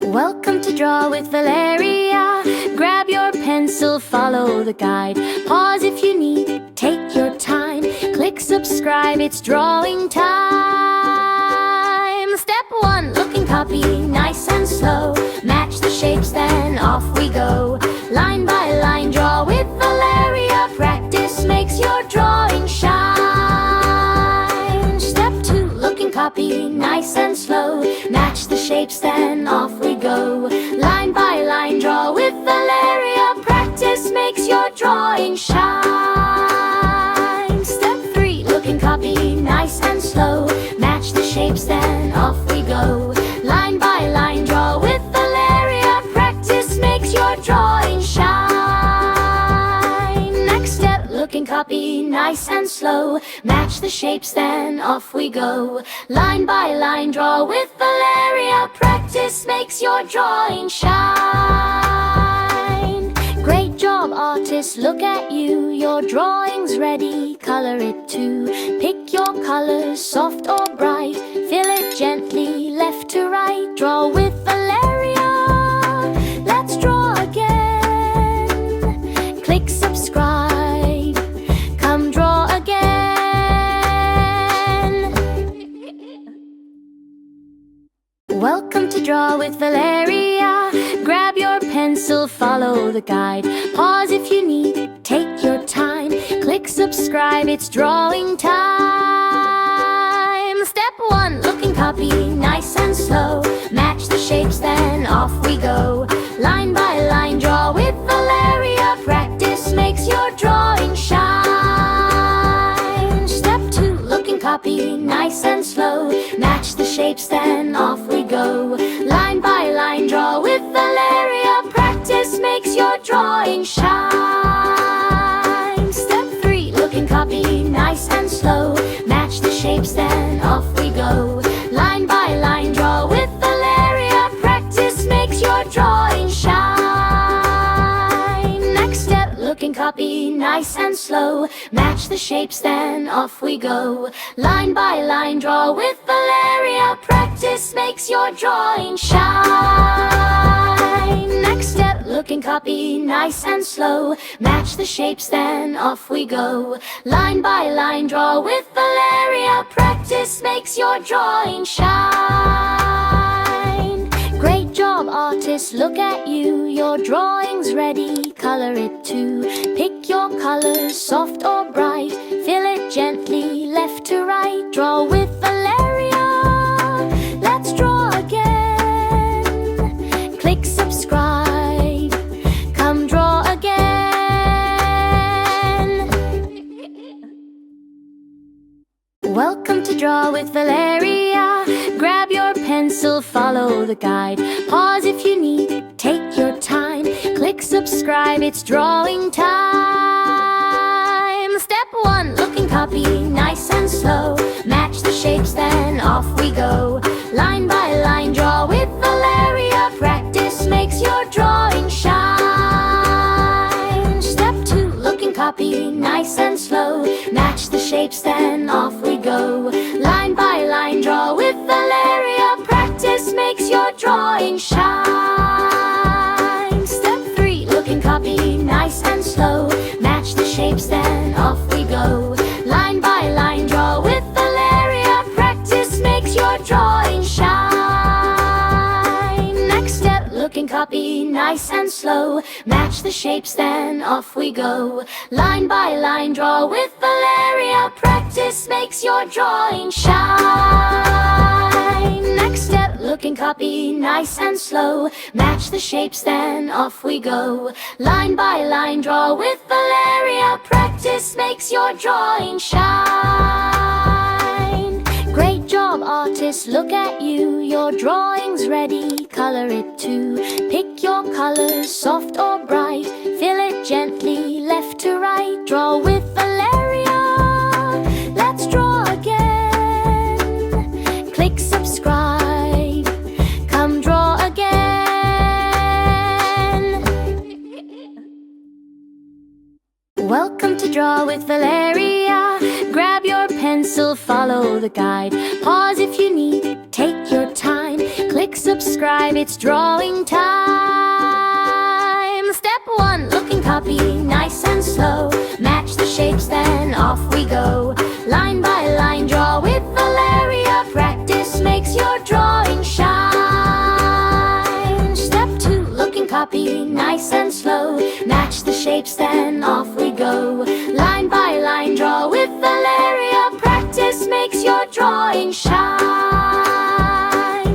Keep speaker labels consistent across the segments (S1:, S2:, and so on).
S1: Welcome to Draw with Valeria. Grab your pencil, follow the guide. Pause if you need, take your time. Click subscribe, it's drawing time. Step 1, look and copy, nice and slow. Match the shapes, then off we go. Line by line, draw with Valeria. Practice makes your drawing shine. Step 2, look and copy, nice and slow. Match the shapes, then off we go. Line by line, draw with Valeria. Practice makes your drawing shine. Step 3, look and copy, nice and slow. Match the shapes, then off we go. Line by line, draw with Valeria. Practice makes your drawing shine. Next step, look and copy, nice and slow. Match the shapes, then off we go. Line by line, draw with Valeria. Practice makes your drawing shine. Great job, artist, look at you. Your drawing's ready, color it too. Pick your colors, soft or bright. Fill it gently, left to right. Draw with Valeria. Let's draw again. Click subscribe. Come draw again. Welcome to Draw with Valeria. Grab your pencil, follow the guide. Pause if you need, take your time. Click subscribe, it's drawing time. Step 1, look and copy, nice and slow. Match the shapes, then off we go. Line by line, draw with Valeria. Practice makes your drawing shine. Step 2, look and copy, nice and slow. Match the shapes, then off we go. Line by line, draw with Valeria. Practice makes your drawing shine. Step 3, look and copy, nice and slow. Match the shapes, then off we go. Line by line, draw with Valeria. Practice makes your drawing shine. Next step, look and copy, nice and slow. Match the shapes, then off we go. Line by line, draw with Valeria. Practice makes your drawing shine. Next step, look and copy, nice and slow. Match the shapes, then off we go. Line by line, draw with Valeria. Practice makes your drawing shine. Great job, artist, look at you. Your drawing's ready, color it too. Pick your colors, soft or bright. Fill it gently, left to right. Draw with Valeria. Let's draw again. Click subscribe. Come draw again. Welcome to Draw with Valeria. Grab your pencil, follow the guide. Pause if you need, take your time. Click subscribe, it's drawing time. Step 1, look and copy, nice and slow. Match the shapes, then off we go. Line by line, draw with Valeria. Practice makes your drawing shine. Step 2, look and copy, nice and slow. Match the shapes, then off we go. Line by line, draw with Valeria. Practice makes your drawing shine. Step 3, look and copy, nice and slow. Match the shapes, then off we go. Line by line, draw with Valeria. Practice makes your drawing shine. Next step, look and copy, nice and slow. Match the shapes, then off we go. Line by line, draw with Valeria. Practice makes your drawing shine. Next step, look and copy, nice and slow. Match the shapes, then off we go. Line by line, draw with Valeria. Practice makes your drawing shine. Great job, artist, look at you. Your drawing's ready, color it too. Pick your colors, soft or bright. Fill it gently, left to right. Draw with Valeria. Let's draw again. Click subscribe. Come draw again. Welcome to Draw with Valeria. Grab your pencil, follow the guide. Pause if you need, take your time. Click subscribe. subscribe, it's drawing time. Step 1, look and copy, nice and slow. Match the shapes, then off we go. Line by line, draw with Valeria. Practice makes your drawing shine. Step 2, look and copy, nice and slow. Match the shapes, then off we go. Line by line, draw with Valeria. Practice makes your drawing shine.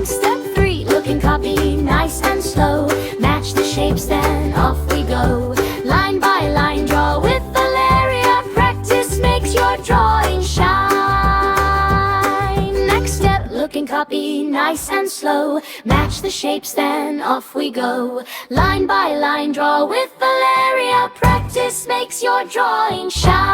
S1: Step 3, look and copy, nice and slow. Match the shapes, then off we go. Line by line, draw with Valeria. Practice makes your drawing shine. Next step, look and copy, nice and slow. Match the shapes, then off we go. Line by line, draw with Valeria. Practice makes your drawing shine.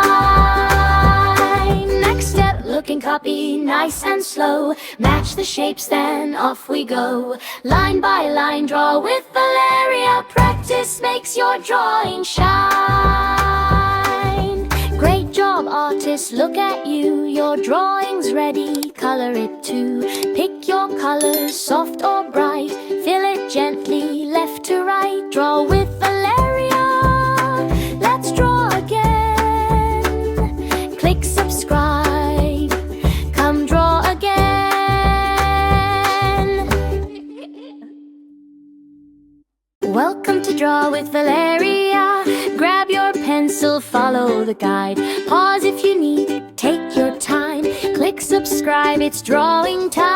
S1: Next step, look and copy, nice and slow. Match the shapes, then off we go. Line by line, draw with Valeria. Practice makes your drawing shine. Great job, artist, look at you. Your drawing's ready, color it too. Pick your colors, soft or bright. Fill it gently, left to right. Draw with Valeria. Let's draw again. Click subscribe. Come draw again. Welcome to Draw with Valeria. Grab your pencil, follow the guide. Pause if you need, take your time. Click subscribe, it's drawing time.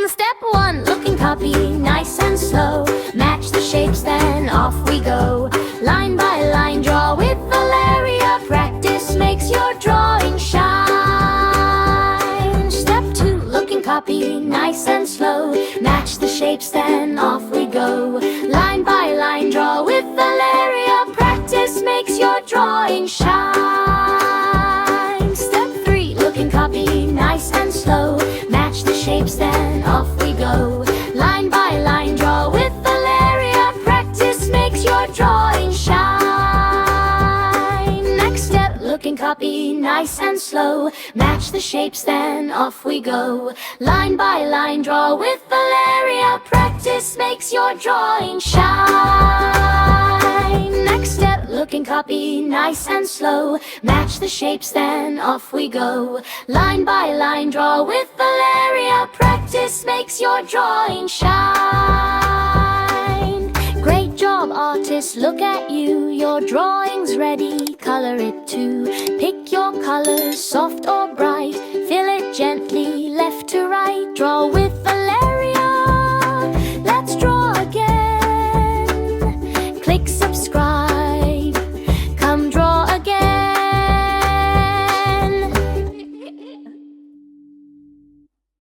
S1: Step 1, look and copy, nice and slow. Match the shapes, then off we go. Line by line, draw with Valeria. Practice makes your drawing shine. Step 2, look and copy, nice and slow. Match the shapes, then off we go. Line by line, draw with Valeria. Practice makes your drawing shine. Step 3, look and copy, nice and slow. Match the shapes, then off we go. Line by line, draw with Valeria. Practice makes your drawing shine. Next step, look and copy, nice and slow. Match the shapes, then off we go. Line by line, draw with Valeria. Practice makes your drawing shine. Next step, look and copy, nice and slow. Match the shapes, then off we go. Line by line, draw with Valeria. Practice makes your drawing shine. Great job, artist, look at you. Your drawing's ready, color it too. Pick your colors, soft or bright. Fill it gently, left to right. Draw with Valeria.